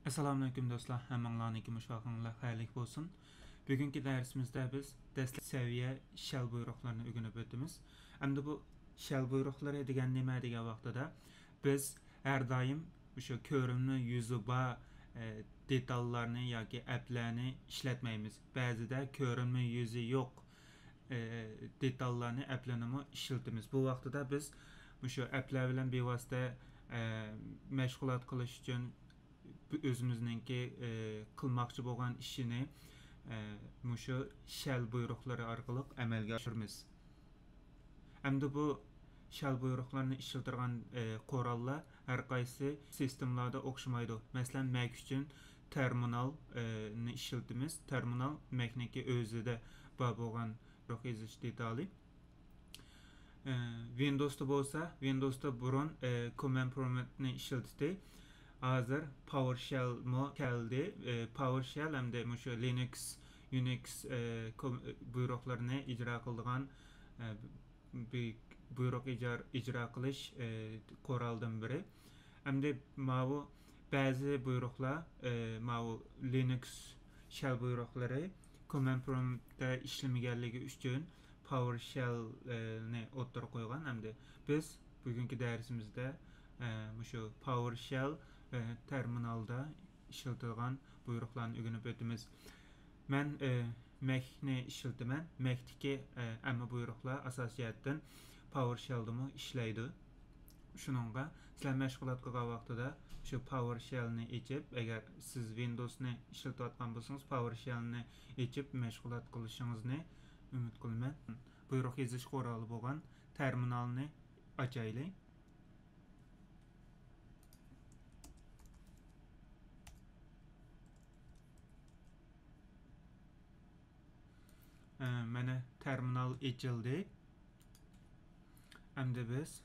Assalamualaikum do'stlar, hammanglarniki mushaqinglar xayrli bo'lsin. Bugungi darsimizda biz dastlabki seviye shell buyruqlarini o'rganib o'tamiz. Endi bu shell buyruqlari degan nima degan vaqtida biz har doim o'sha ko'rimli yuzi bor detallarni yoki applarni ishlatmaymiz. Ba'zida ko'rimli yuzi yo'q detallarni applarni ishlatamiz. Bu vaqtida biz o'sha applar bilan bevosita mashg'ulot qilish uchun o'zimizningki qilmoqchi bo'lgan ishini mushu shell buyruqlari orqali amalga oshiramiz. Endi bu shell buyruqlarni ishlatadigan qurollar har qaysi sistemlarda o'xshamaydi. Masalan, Mac uchun terminalni ishlatamiz. Terminal Mac'niki o'zida bor bo'lgan buyruq yozish detali. Windows'da bo'lsa, Windows'da burun command promptni ishlatdi. Hazır PowerShell mo keldi. PowerShell hem de şu Linux, Unix buyruqlarını icra qiladigan bir buyruq icra qilish quroldan biri. Hem de bu bazı buyruqlar bu Linux shell buyruqlari command promptda ishlamaganligi uchun PowerShell'ni o'ttirib qo'ygan. Hem de biz bugungi darsimizda şu PowerShell terminalda işletilgan buyruqlarni öğrenip ötümüz. Ben Mac'ni işletimen. Mac'tiki amma buyruqlar asas jihatdan PowerShell'da mı işleydi. Şununla sizler məşğulat qılğan vaqtida şu PowerShell'ni içip, eğer siz Windows'ni işletiyotgan bolsanız PowerShell'ni içip məşğulat qilishingizini ümid qilaman. Buyruq yozish quroli bo'lgan terminalni ochaylik. Mana terminal açıldı. Endi biz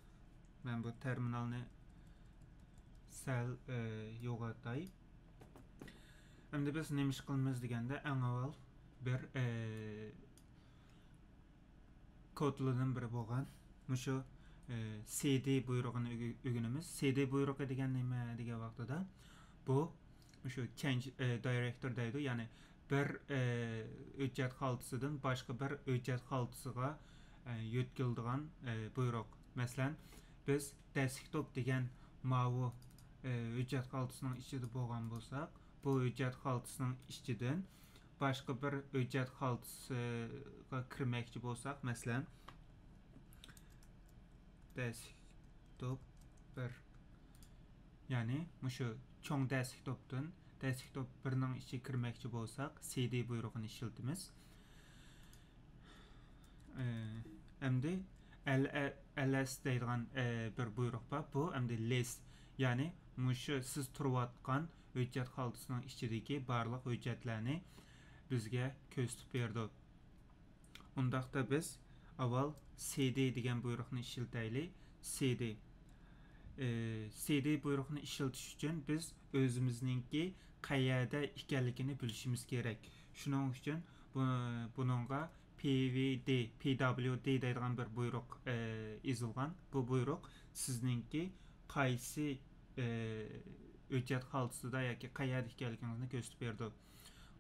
ben bu terminalni sal yo'qotay. Endi biz nima ish qilamiz deganda eng avval bir kodlardan biri bo'lgan mushu cd buyrug'ini o'rganamiz. cd buyrug'i degan nima degan vaqtida bu mushu change director deydi, ya'ni bir hujjat xaltasidan boshqa bir hujjat xaltasiga yetkaziladigan buyruq. Masalan, biz desktop degan mavu hujjat xaltasining ichida bo'lgan bo'lsak, bu hujjat xaltasining ichidan boshqa bir hujjat xaltasiga kirmoqchi bo'lsak, masalan, desktop bir, ya'ni mushu cho'ng desktopdan desktop 1'ning ichiga kirmoqchi bo'lsak, cd buyrug'ini ishlatamiz. Endi ls deydigan bir buyruq bor. Bu endi list, ya'ni mushu siz turayotgan hujjat xaltasining ichidagi barliq hujjatlarni bizga ko'rsatib berdi. Undaqda biz avval cd degan buyruqni ishlataylik. cd buyruqni ishlatish uchun biz o'zimizninki qayerda ekanligini bilishimiz kerak. Shuning uchun buningga pwd deydigan bir buyruq yozilgan. Bu buyruq sizninki qaysi hujjat xaltasida yoki qayerda ekanligingizni ko'rsatib berdi.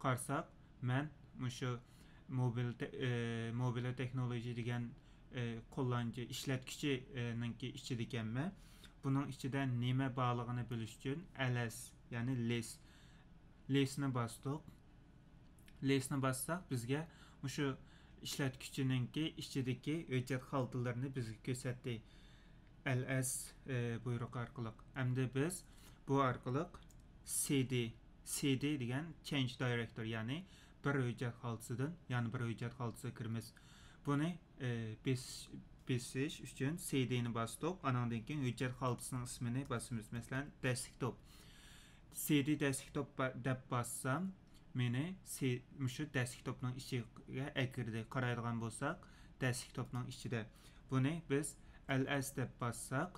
Qarsak, men mushu mobil texnology degan qo'llanıcı ishlatgichininki ichida ekanman. Bunun ichida nima borligini bilish uchun ls, ya'ni listni bosdik. Listni bossak bizga mushu ishlatgichininki ichidagi hujjat xaltalarini bizga ko'rsatdi. ls buyruq orqali. Endi biz bu orqali cd degan change director, ya'ni bir hujjat xaltasidan yana bir hujjat xaltasiga kiramiz. Buni besish uchun cd'ni bosdik. Anandan keyin hujjat xaltasining ismini bosamiz. Masalan, desktop. cd desktop deb bossam, meni mushu desktopning ichiga akirdi. Qaraydigan bo'lsak, desktopning ichida. Buni biz ls deb bossak,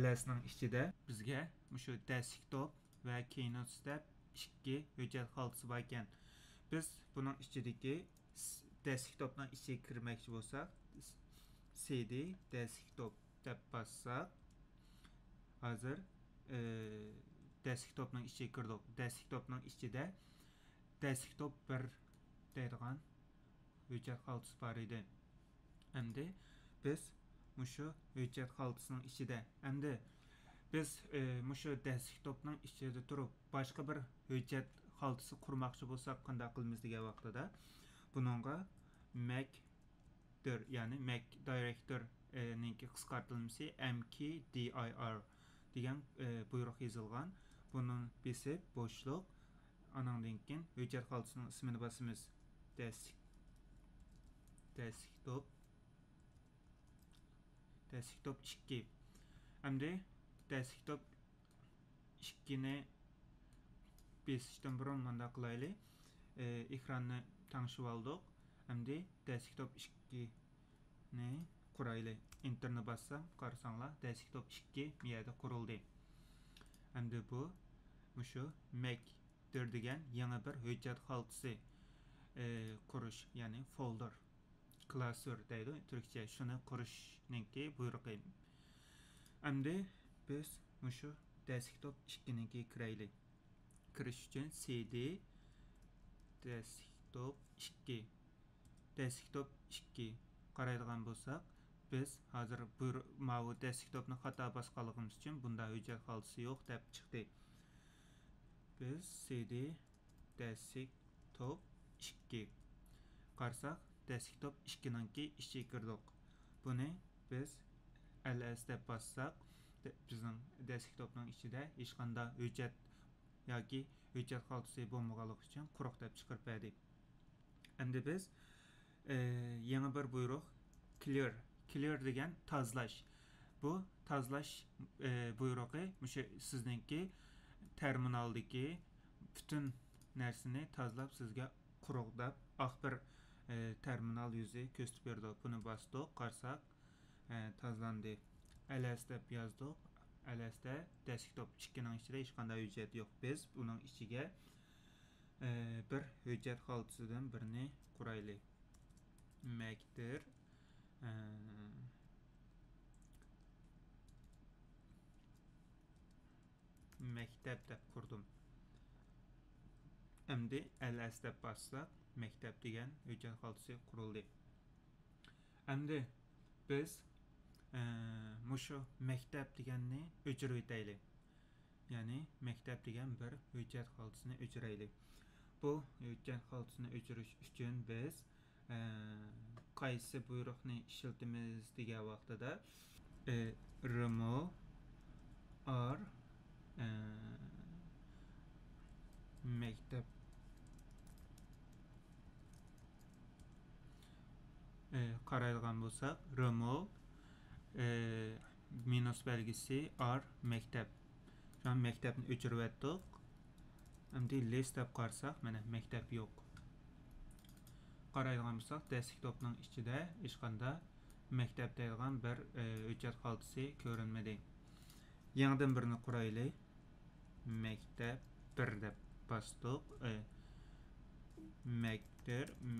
lsning ichida bizga mushu desktop va keynote deb ikki hujjat xaltasi bor ekan. Biz buning ichidagi desktopning ichiga kirmoqchi bo'lsak, cd desktop deb bossak, hozir desktopning ichiga kirdik. Desktopning ichida desktop 1 deydigan hujjat xaltasi bor edi. Endi biz mushu hujjat xaltasining ichida, endi biz mushu desktopning ichida turib boshqa bir hujjat xaltasi qurmoqchi bo'lsak qanday qilamiz degan vaqtida buningga Mac ya'ni Mac Director ninki qisqartirilmasi mkdir degan buyruq yozilgan. Buni besib bo'shliq anandan keyin hujjat xaltasining ismini bosamiz. Desktop 2. Endi desktop 2 ni besishdan burun manda qilaylik. Ekranni tanishib oldik. Endi desktop 2 ni quraylik. Enterni bassam, qarasanglar desktop 2 bu yerda qurildi. Endi bu mushu Mac degan yangi bir hujjat xaltasi qurish, ya'ni folder klasör deydi Türkçe. Shuni qurishninki buyrug'i. Endi biz mushu desktop 2 ninki kiraylik. Kirish uchun cd desktop 2 qaraydigan bo'lsak, biz hozir bu desktopni xato bosganligimiz uchun bunda hujjat xaltasi yo'q deb chiqdi. Biz cd desktop 2 qarsak, desktop 2 ninki ichiga kirdik. Buni biz ls deb bossak, bizning desktopning ichida hech qanday hujjat yoki hujjat xaltasi bo'lmaganligi uchun quruq deb chiqarib berdi. Endi biz yangi bir buyruq clear degan tozalash. Bu tozalash buyrug'i mushu sizningki terminaldagi bütün narsani tozalab sizga quruq deb oq bir terminal yuzi ko'rsatib berdi. Buni bosdik, qarsak tozalandi. ls deb yozdik. lsda desktop 2 ning ichida hech qanday hujjat yo'q. Biz buning ichiga bir hujjat xaltasidan birini quraylik. Macdir maktab deb qurdim. Endi ls deb bossak, maktab degan hujjat xaltasi qurildi. Endi biz mushu maktab deganni o'chirib o'taylik. Ya'ni maktab degan bir hujjat xaltasini o'chiraylik. Bu hujjat xaltasini o'chirish uchun biz qaysi buyruqni ishlatamiz degan vaqtida remove or maktab qaraydigan bo'lsak, remove minus belgisi or maktab. Şu an maktabni o'chirib o'tdik. Endi list deb qarasak, mana maktab yo'q. Qaraydigan bo'lsak, desktopning ichida hech qanday maktab deydigan bir hujjat xaltasi ko'rinmadi. Yangidan birini quraylik. Maktab 1 deb bosdik.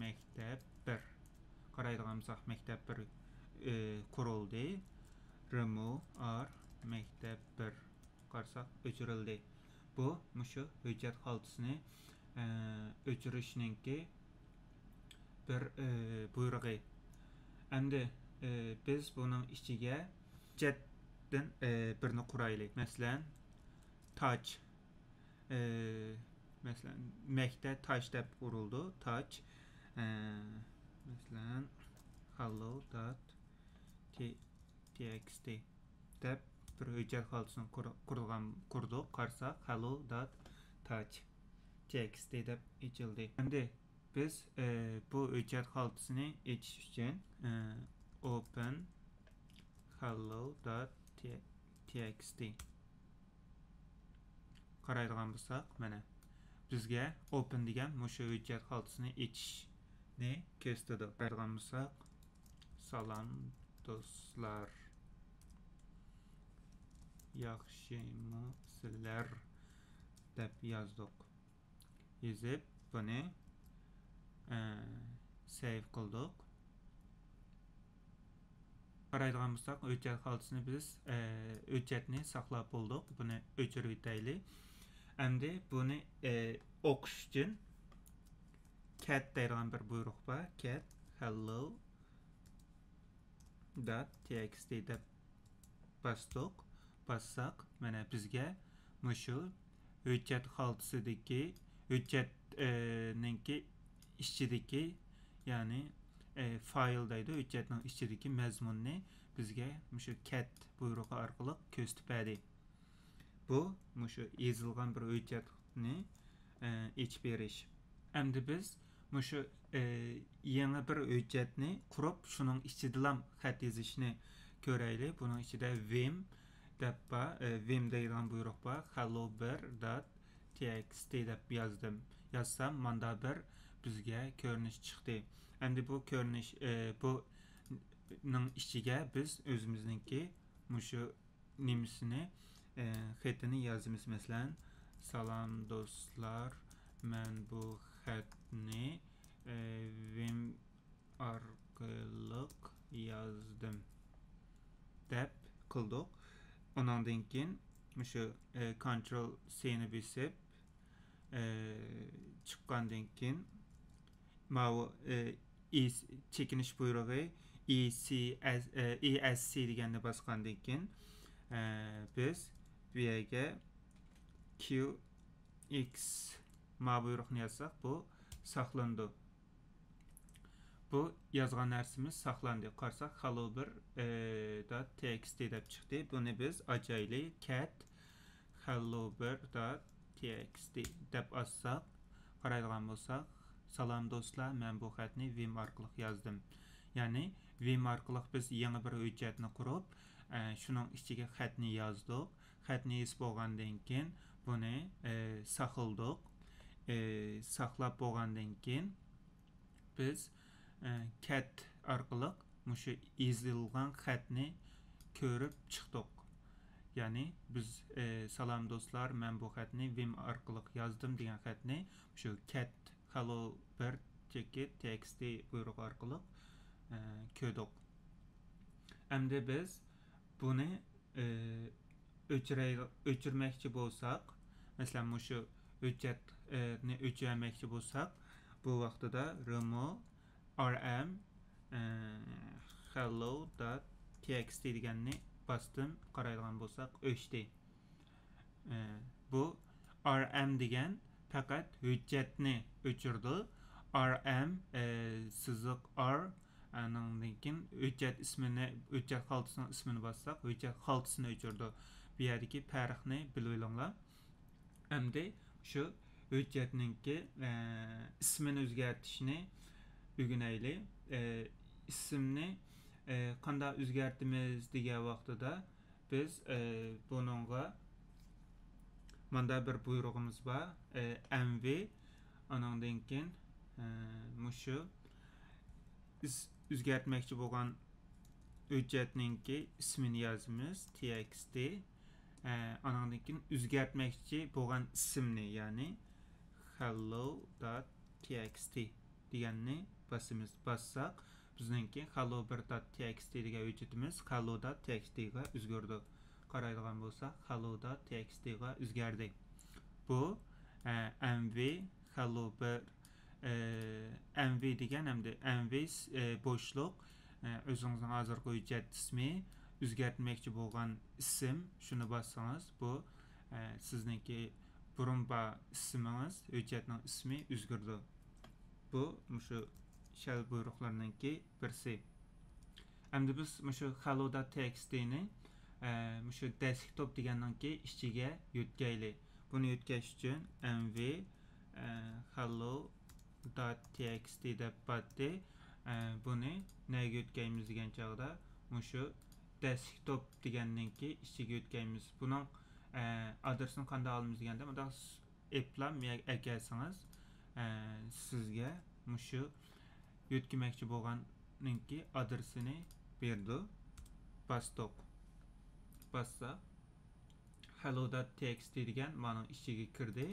maktab 1. Qaraydigan bo'lsak, maktab 1 qurildi. Remove or maktab 1 qarsak o'chirildi. Bu mushu hujjat xaltasini o'chirishninki bir buyrug'i. Endi biz buning ichiga hujjatdan birini quraylik. Masalan, touch masalan maktab touch deb qurildi. Touch masalan hello.txt deb bir hujjat xaltasini qurdik. Qarsak hello.txt deb ochildi. Endi biz bu hujjat xaltasini ochish uchun open hello.txt qaraydigan bo'lsak, mana bizga open degan mushu hujjat xaltasini ochishni ko'rsatdi. Qaraydigan bo'lsak, salom do'stlar, yaxshimisizlar deb yozdik. Yozib buni save qildik. Qaraydigan bo'lsak, hujjat xaltasini biz hujjatni saqlab bo'ldik. Buni o'chirib o'taylik. Endi buni o'qish uchun cat deydigan bir buyruq bor. Cat hello .txt deb bassak, mana bizga mushu hujjat xaltasidagi hujjatninki ichidagi, ya'ni fayl deydi, hujjatning ichidagi mazmunni bizga mushu cat buyrug'i orqali ko'rsatib berdi. Bu mushu yozilgan bir hujjatni ichib berish. Endi biz mushu yangi bir hujjatni qurib, shuning ichidan xat yozishni ko'raylik. Buning ichida vim deb vim deydigan buyruq bor. hello1.txt deb yozsam, manda bir bizga ko'rinish chiqdi. Endi bu ko'rinish buning ichiga biz o'zimizningki mushu nimasini xatini yozamiz. Masalan, salom do'stlar, men bu xatni vim orqali yozdim deb qildik. Ondan keyin mushu Ctrl C ni bosib chiqqandan keyin mau chekinish buyrug'i ESC deganni bosgandan keyin biz bu yerga QX ma buyruqni yozsak, bu saqlandı. Bu yozgan narsamiz saqlandı. Qarsak hello1.txt deb chiqdi. Buni biz ajoyli cat hello1.txt deb assaq, qaraydigan bo'lsak, salom do'stlar, men bu xatni vim orqali yozdim. Ya'ni vim orqali biz yangi bir hujjatni qurib, shuning ichiga xatni yozdik. Xatni yozib bo'lgandan keyin buni saqladik. Saqlab bo'lgandan keyin biz cat orqali mushu yozilgan xatni ko'rib chiqdik. Ya'ni biz salom do'stlar, men bu xatni vim orqali yozdim degan xatni shu cat hello1.txt buyrug'i orqali ko'rdik. Endi biz buni o'chirmoqchi bo'lsak, masalan mushu hujjatni o'chirmoqchi bo'lsak, bu vaqtida remove rm hello.txt deganni bosdim. Qaraydigan bo'lsak, o'chdi. Bu rm degan faqat hujjatni o'chirdi. rm siziq r andan keyin hujjat ismini, hujjat xaltasining ismini bossak, hujjat xaltasini o'chirdi. Bu yerdagi farqni bilib olinglar. Endi shu hujjatninki ismini o'zgartirishni o'rganaylik. Ismni qanday o'zgartimiz degan vaqtida biz buningga manda bir buyrug'imiz bor. mv andan keyin mushu o'zgartmoqchi bo'lgan hujjatninki ismini yozamiz, txt. Andan keyin o'zgartmoqchi bo'lgan ismni, ya'ni hello.txt deganni bosamiz. Bossak, bizningki hello1.txt degan hujjatimiz hello.txt ga o'zgardi. Qaraydigan bo'lsak, hello.txt ga o'zgardi. Bu mv hello1 mv degan, hamda mv bo'shliq o'zingizning hozirgi hujjat ismi, o'zgartmoqchi bo'lgan ism, shuni bossangiz, bu sizningki burun ismingiz, hujjatning ismi o'zgardi. Bu mushu shell buyruqlarninki birsi. Endi biz mushu hello.txt ni mushu desktop deganninki ichiga yo'tkaylik. Buni yo'tkash uchun mv hello.txt deb batdi. Buni nega yo'tkaymiz degan chog'da mushu desktop deganninki ichiga yo'tkaymiz. Buning adresini qanday olamiz deganda, bunda eplam ekansiz, sizga mushu yo'tkamoqchi bo'lganninki adresini berdi. Bastok. Bassa hello.txt degan mana ichiga kirdi.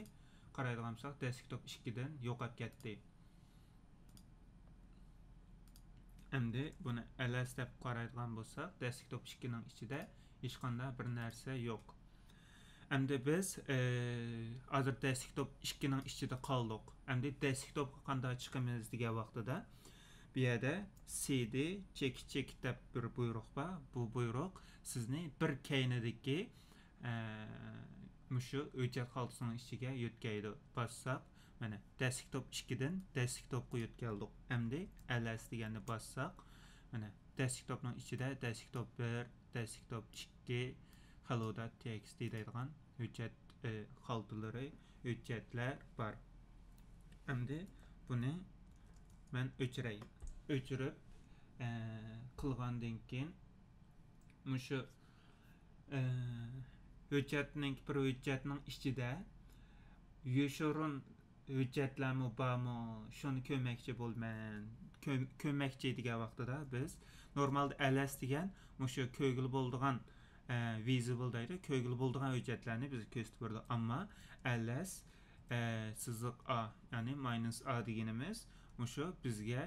Qaraydigan bo'lsak, desktop 2 dan yo'qolib ketdi. Endi buni ls deb qaraydigan bo'lsak, desktop 2 ning ichida hech qanday bir narsa yo'q. Endi biz hozir desktop 2 ning ichida qoldik. Endi desktopga qanday chiqamiz degan vaqtida bu yerda cd chek deb bir buyruq bor. Bu buyruq sizni bir keynidagi mushu hujjat xaltasining ichiga yo'tkaydi. Bassaq, mana desktop 2 dan desktopga yo'tkaldik. Endi ls deganni bassaq, mana desktopning ichida desktop 1, desktop 2, hello.txt deydigan hujjat xaltalari, hujjatlar bor. Endi buni men o'chiray. O'chirib qilgandan keyin mushu hujjatning bir hujjatning ichida yoshurun hujjatlarmi bormi, shuni ko'rmoqchi bo'lman. Ko'rmoqchi degan vaqtida biz normalda ls degan mushu ko'gil bo'ldigan visible deydi. Ko'gil bo'ldigan hujjatlarni biz ko'rsatib berdi. Ammo ls siziq a, ya'ni -a deganimiz mushu bizga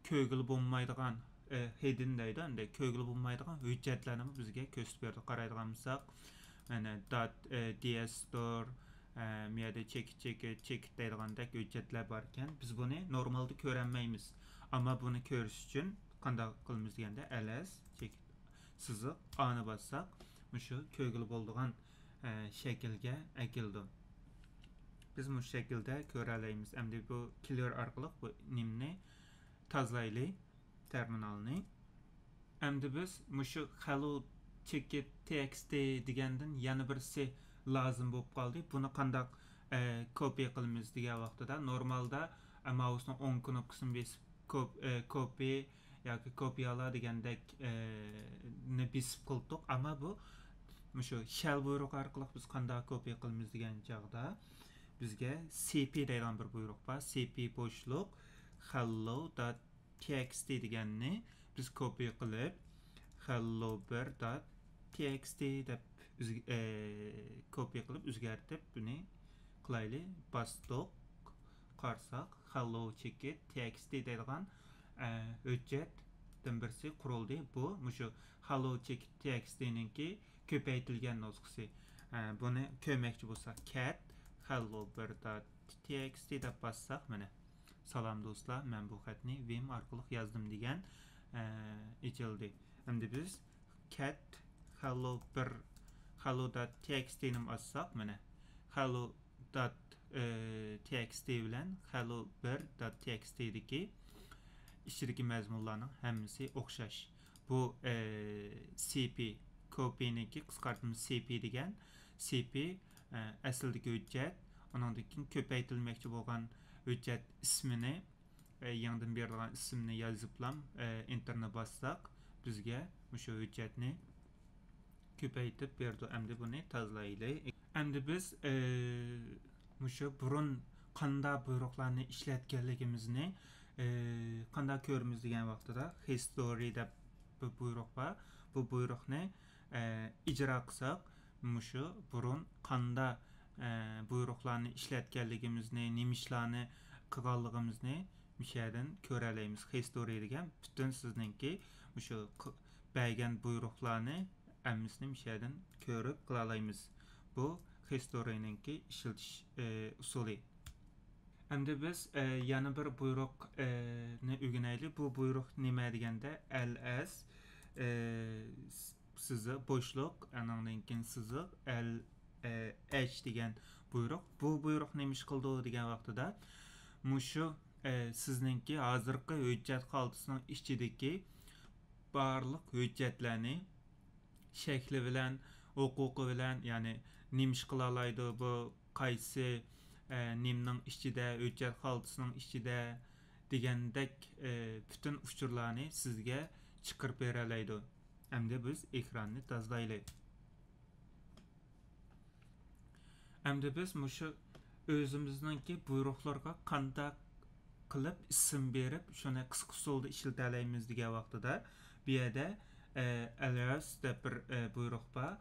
ko'gil bo'lmaydigan hidden deydi. Endi ko'gil bo'lmaydigan hujjatlarni bizga ko'rsatib berdi. Qaraydigan bo'lsak, mana .ds store, miyada check deydigandek hujjatlar bor ekan. Biz buni normalda ko'rolmaymiz. Ammo buni ko'rish uchun qanday qilamiz deganda ls siziq a'ni bassaq, mushu ko'gil bo'ldigan shaklga akildi. Biz bu şekilde ko'ralaymiz. Endi bu clear orqali bu nimni tozlaylik terminalni. Endi biz mushu hello ticket txt degandan yana birisi lozim bo'lib qoldi. Buni qanday copy qilamiz degan vaqtida normalda mousening o'ng knopkasini bosib copy yoki kopyala degandek ni bosib qildik. Ammo bu mushu shell buyruq orqali biz qanday copy qilamiz degan chog'da bizga cp degan bir buyruq bor. Cp bo'shliq hello.txt deganni biz copy qilib hello1.txt deb copy qilib o'zgartib buni qilaylik. Bastok qarsak hello ticket txt degan hujjatdan birisi qurildi. Bu mushu hello ticket txt'ninki ko'paytirilgan nusxasi. Buni ko'rmoqchi bo'lsak cat hello1.txt deb bassaq, mana salom do'stlar, men bu xatni vim orqali yozdim degan ichildi. Endi biz cat hello.txt ni bassaq, mana hello.txt bilan hello1.txt dagi ichidagi mazmunlarning hammasi o'xshash. Bu cp copy'niki qisqartma cp degan cp asldagi hujjat, undan keyin ko'paytirilmoqchi bo'lgan hujjat ismini yangidan berilgan ismni yoziblam enterni bassaq, bizga mushu hujjatni ko'paytib berdi. Endi buni tozlaylik. Endi biz mushu burun qanday buyruqlarni ishlatganligimizni qanday ko'ramiz degan vaqtida history deb bir buyruq bor. Bu buyruqni ijro qilsak, mushu burun qanday buyruqlarni ishlatganligimizni, nima ishlarni qilganligimizni mishadan ko'ralaymiz. History degan butun sizningki mushu bergan buyruqlarni hammasini mishadan ko'rib qilalaymiz. Bu history'ninki ishlatish usuli. Endi biz yana bir buyruqni o'rganaylik. Bu buyruq nima deganda ls sizi bo'shliq, andan keyin sizi h degan buyruq. Bu buyruq nima ish qildi degan vaqtida mushu sizningki hozirgi hujjat xaltasining ichidagi barliq hujjatlarni shakli bilan, huquqi bilan, ya'ni nima ish qila oladi, bu qaysi nimning ichida, hujjat xaltasining ichida degandek bütün uchurlarni sizga chiqarib bera oladi. Endi biz ekronni tozlaylik. Endi biz mushu o'zimizningki buyruqlarga qanday qilib ism berib, shuni qisqa usulda ishlatalaymiz degan vaqtida bu yerda ls deb bir buyruq bor.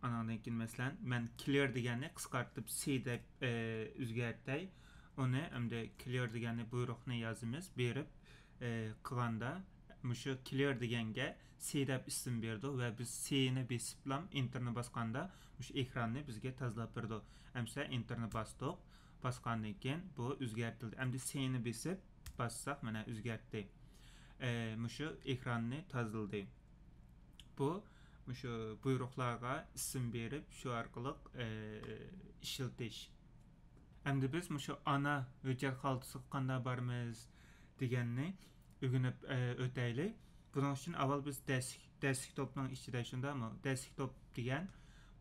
Andan keyin masalan men clear deganni qisqartib c deb o'zgartay. Uni endi clear deganni buyruqni yozamiz, berib qilganda muşu clear degenge C deb isim berdi ve biz C'ni besiplam enterni basqanda mush ekranni bizga tozalab berdi. Emsa enterni bastık. Basqandan keyin bu o'zgartirildi. Endi C'ni besip bassak mana o'zgartdi. Muşu ekranni tozaldi. Bu muşu buyruqlarga isim berip şu arqılıq işletish. Endi biz muşu ana hüccət xaltasiga qanday barmiz deganni ögünüp ötəylik. Bunun üçün avval biz desktopның içində şundamı? Desktop degan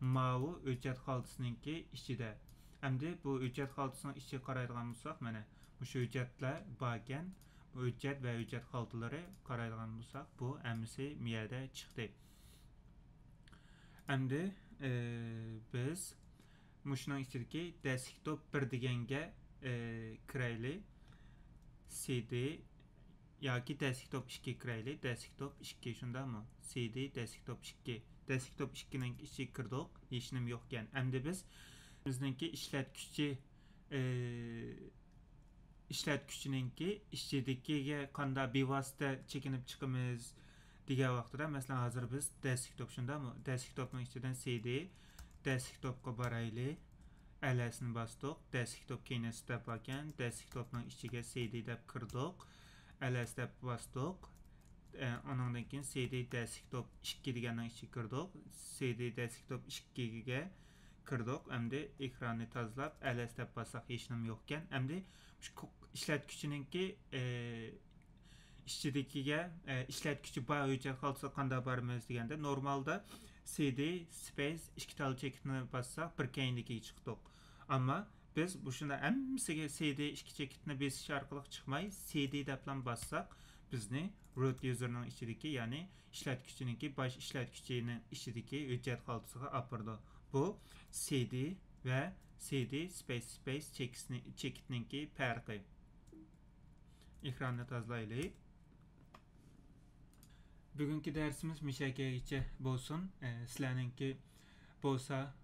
mavu hüccət xaltasınınki içində. Endi bu hüccət xaltasının içi qaraydigan bolsaq, mana muşu hüccətlər barkən, bu hüccət və hüccət xaltaları qaraydigan bolsaq, bu əmisi miyədə çıxdı. Endi biz muşunun içindeki desktop 1 degenge kirayli CD yoki desktop 2 kirayli desktop 2 şunda mı? CD desktop 2. Desktop 2'nin içi kirdik. Hechnim yo'qkan. Endi biz bizningki ishlatgichninki ichidagiga qanday bevosita chekinib chiqamiz degan vaqtida, masalan, hozir biz desktop shundami? Desktopning ichidan CD desktopga boraylik. LS'ni bastık. Desktop keyin step ekan. Desktopning ichiga CD deb kirdik. LS deb bastık. Ondan keyin CD desktop 2 deganning ichiga kirdik. CD desktop 2 ga kirdik. Endi ekranni tozalab LS deb bassak hech nima yo'qkan. Endi ishlatgichninki ichidagiga ishlatgichi bor hujjat xaltasi qanday boramiz deganda, normalda CD space 2 tal chekitni bassak bir keyinligiga chiqdik. Ama biz bu şunda hammasiga CD 2 chekitni besish orqali chiqmay CD deb ham bassak bizni root userning ichidagi, ya'ni ishlatgichninki bosh ishlatgichining ichidagi hujjat xaltasiga olib bu CD ve CD space chekitninki farqi. Ekranni tozalaylik. Bugungi dersimiz mishakagacha bo'lsin. Sizlarninki bo'lsa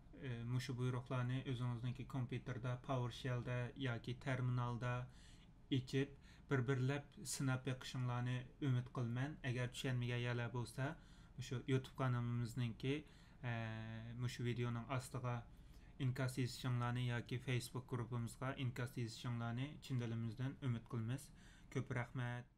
mushu buyruqlarni o'zingizningki kompyuterda, PowerShell'da yoki terminalda ichib bir-birlab sinab beqishinglarni umid qilman. Agar tushunmagan yerlar bo'lsa, mushu YouTube kanalimizninki mushu videoning ostiga inkas yozishinglarni yoki Facebook grupimizga inkas yozishinglarni chin dilimizdan umid qilamiz. Ko'p rahmat.